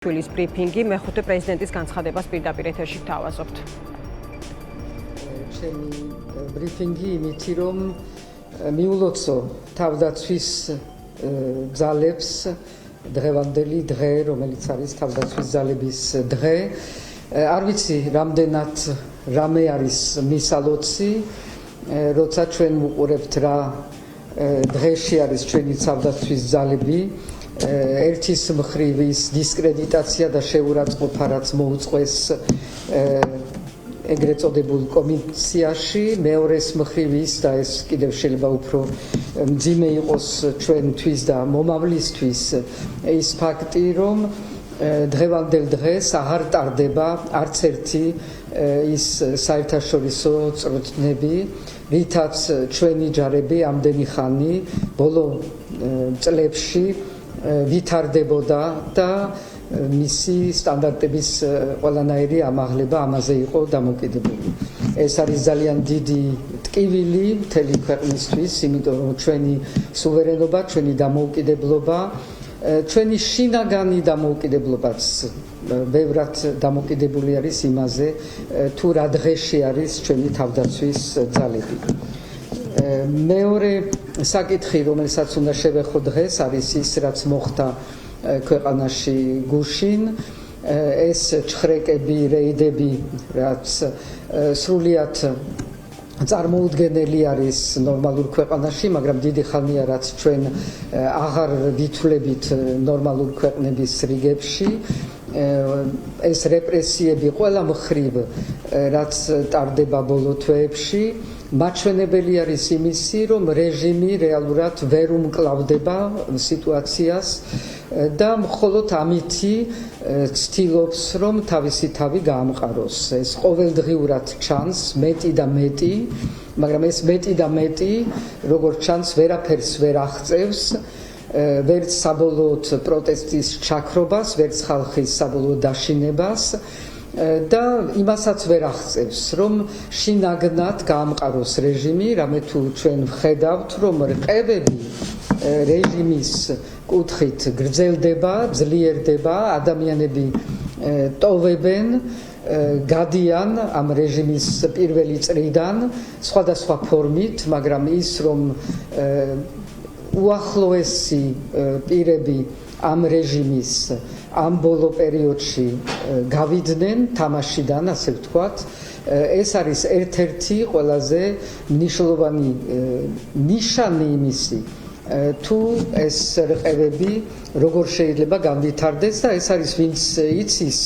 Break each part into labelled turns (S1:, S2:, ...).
S1: შვილის ბრიფინგი მეხუთე პრეზიდენტის განცხადებას პირდაპირ ეთერში თავაზობთ.
S2: ჩემი ბრიფინგი იმითი რომ მიულოცო თავდაცვის ძალებს დღევანდელი დღე, რომელიც არის თავდაცვის ძალების დღე. არ ვიცი რამდენად რამე არის მისალოცი, როცა ჩვენ ვუყურებთ რა დღეში არის ჩვენი თავდაცვის ძალები. ერთის მხრივ ის დისკრედიტაცია და შეურაცხყოფა რაც მოუწყვეს ეგრეთ წოდებულ კომისიაში, მეორეს მხრივ ის და ეს კიდევ შეიძლება უფრო მძიმე იყოს ჩვენთვის და მომავლისთვის ის ფაქტი, რომ დღევანდელ დღეს აღარ ტარდება არც ერთი ის საერთაშორისო წვრთნები, რითაც ჩვენი ჯარები ამდენი ხანი ბოლო წლებში ვითარდებოდა და მისი სტანდარტების ყველანაირი ამაღლება ამაზე იყო დამოკიდებული. ეს არის ძალიან დიდი ტკივილი მთელი ქვეყნისთვის, იმიტომ რომ ჩვენი სუვერენობა, ჩვენი დამოუკიდებლობა, ჩვენი შინაგანი დამოუკიდებლობაც ბევრად დამოკიდებული არის იმაზე, თუ რა დღეში არის ჩვენი თავდაცვის ძალები. მეორე საკითხი, რომელსაც უნდა შევეხო დღეს, არის ის, რაც მოხდა ქვეყანაში გუშინ. ეს ჩხრეკები, რეიდები, რაც სრულიად წარმოუდგენელი არის ნორმალურ ქვეყანაში, მაგრამ დიდი ხანია, რაც ჩვენ აღარ ვითვლებით ნორმალურ ქვეყნების რიგებში. ეს რეპრესიები ყველა მხრივ, რაც ტარდება ბოლო თვეებში, მაჩვენებელი არის იმისი, რომ რეჟიმი რეალურად ვერ უმკლავდება სიტუაციას და მხოლოდ ამითი ცდილობს, რომ თავისი თავი გაამყაროს. ეს ყოველდღიურად ჩანს მეტი და მეტი, მაგრამ ეს მეტი და მეტი, როგორც ჩანს, ვერაფერს ვერ აღწევს ვერც საბოლოოდ პროტესტის ჩაქრობას, ვერც ხალხის საბოლოო დაშინებას და იმასაც ვერ აღწევს, რომ შინაგნად გაამყაროს რეჟიმი, რამე თუ ჩვენ ვხედავთ, რომ რყევები რეჟიმის კუთხით გრძელდება, ძლიერდება, ადამიანები ტოვებენ, გადიან ამ რეჟიმის პირველი წრიდან სხვადასხვა ფორმით, მაგრამ ის რომ უახლოესი პირები ამ რეჟიმის ამ ბოლო პერიოდში გავიდნენ თამაშიდან, ასე ვთქვათ, ეს არის ერთ-ერთი ყველაზე მნიშვნელოვანი ნიშანი იმისი, თუ ეს რყევები როგორ შეიძლება განვითარდეს და ეს არის ვინც იცის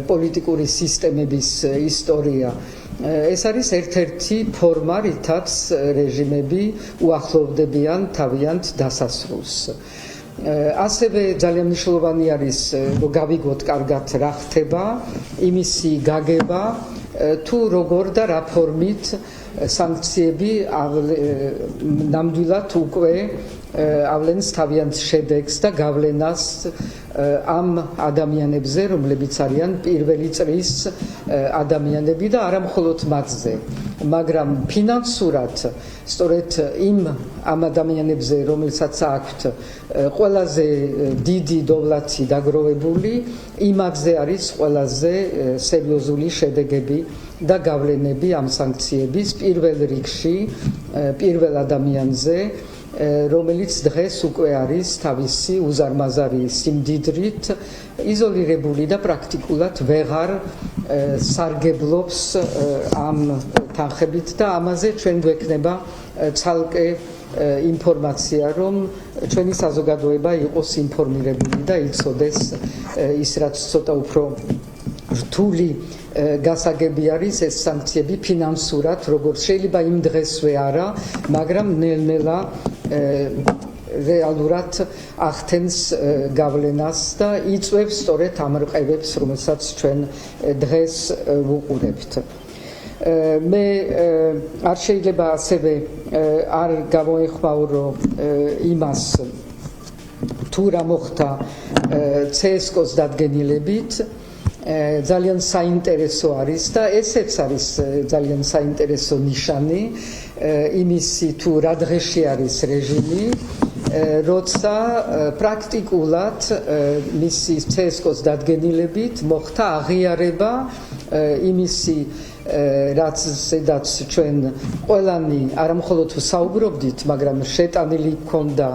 S2: პოლიტიკური სისტემების ისტორია. ეს არის ერთ-ერთი ფორმა, რითაც რეჟიმები უახლოვდებიან თავიანთ დასასრულს. ასევე ძალიან მნიშვნელოვანი არის, რომ გავიგოთ კარგად რა ხდება, იმისი გაგება, თუ როგორ და რა ფორმით სანქციები ნამდვილად უკვე ავლენს თავიანთ შედეგს და გავლენას ამ ადამიანებზე, რომლებიც არიან პირველი წრის ადამიანები და არა მხოლოდ მათზე, მაგრამ ფინანსურად სწორედ ამ ადამიანებზე, რომელსაც აქვთ ყველაზე დიდი დოვლათი დაგროვებული, იმათზე არის ყველაზე სერიოზული შედეგები და გავლენები ამ სანქციების პირველ რიგში, პირველ ადამიანზე, რომელიც დღეს უკვე არის თავისი უზარმაზარი სიმდიდრით იზოლირებული და პრაქტიკულად ვეღარ სარგებლობს ამ თანხებით და ამაზე ჩვენ გვექნება ცალკე ინფორმაცია, რომ ჩვენი საზოგადოება იყოს ინფორმირებული და იცოდეს ის, რაც ცოტა უფრო რთული გასაგები არის, ეს სანქციები ფინანსურად, როგორც შეიძლება იმ დღესვე არა, მაგრამ ნელ-ნელა რეალურად ახდენს გავლენას და იწვევს სწორედ ამ რყევებს, რომელსაც ჩვენ დღეს ვუყურებთ. მე არ შეიძლება ასევე არ გამოეხმაურო იმას, თუ რა მოხდა CSKA-ს დადგენილებით, ძალიან საინტერესო არის და ესეც არის ძალიან საინტერესო ნიშანი, იმისი თუ რა დღეში არის რეჟიმი, როცა პრაქტიკულად მისი CSKO-ს დადგენილებით მოხდა აღიარება იმისი რაც ზედაც ჩვენ ყველანი არამხოლოდ საუბრობდით, მაგრამ შეტანილი ჰქონდა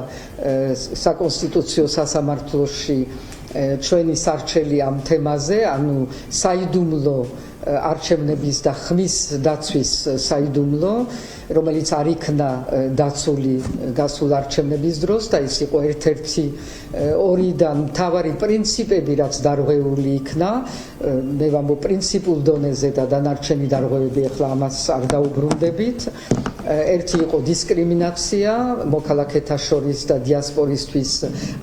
S2: საკონსტიტუციო სასამართლოში ჩვენი სარჩელი ამ თემაზე, ანუ საიდუმლო არჩევნების და ხმის დაცვის საიდუმლო, რომელიც არ იქნა დაცული გასულ არჩევნების დროს და ის იყო ერთ-ერთი ორიდან მთავარი პრინციპები, რაც დარღვეული იქნა, მე ვამბობ პრინციპულ დონეზე და დანარჩენი დარღვევები ახლა ამას არ დაუბრუნდებით. ერთი იყო დისკრიმინაცია მოქალაქეთა შორის და დიასპორისთვის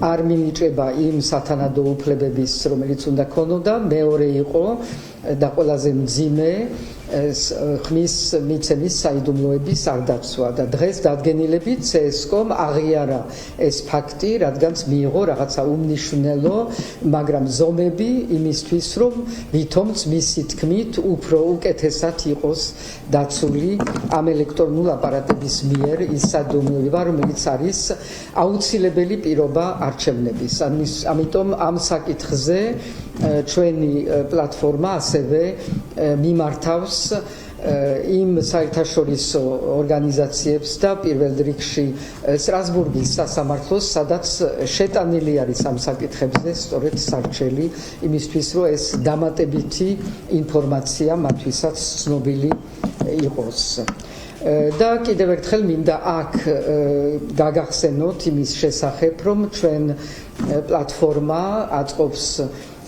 S2: არ მინიჭება იმ სათანადო უფლებების, რომელიც უნდა ქონოდა. მეორე იყო და ყველაზე მძიმე ხმის მიცემის საიდუმლოების არ დაცვა და დღეს დადგენილებით CSKO-მ აღიარა ეს ფაქტი, რადგანაც მიიღო რაღაცა უმნიშვნელო, მაგრამ ზომები იმისთვის, რომ ვითომც მისი თქმით უფრო უკეთესად იყოს დაცული ამ ელექტრონულ აპარატების მიერ ის სადუმლოება, რომელიც არის აუცილებელი პირობა არჩევნების. ამიტომ ამ საკითხზე ჩვენი პლატფორმა ასევე მიმართავს იმ საერთაშორისო ორგანიზაციებს და პირველ რიგში სტრასბურგის სასამართლოს, სადაც შეტანილი არის ამ საკითხებზე სწორედ სარჩელი იმისთვის, რომ ეს დამატებითი ინფორმაცია მათთვისაც ცნობილი იყოს. და კიდევ ერთხელ მინდა აქ გაგახსენოთ იმის შესახებ, რომ ჩვენ პლატფორმა აწყობს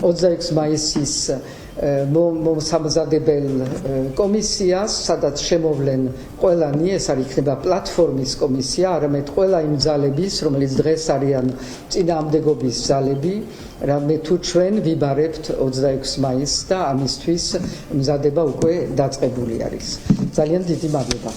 S2: 26 მაისის მომსამზადებელ კომისიას, სადაც შემოვლენ ყველანი, ეს არ იქნება პლატფორმის კომისია, არამედ ყველა იმ ძალების, რომელიც დღეს არიან წინააღმდეგობის ძალები, რამე თუ ჩვენ ვიბარებთ 26 მაისს და ამისთვის მზადება უკვე დაწყებული არის. ძალიან დიდი მადლობა.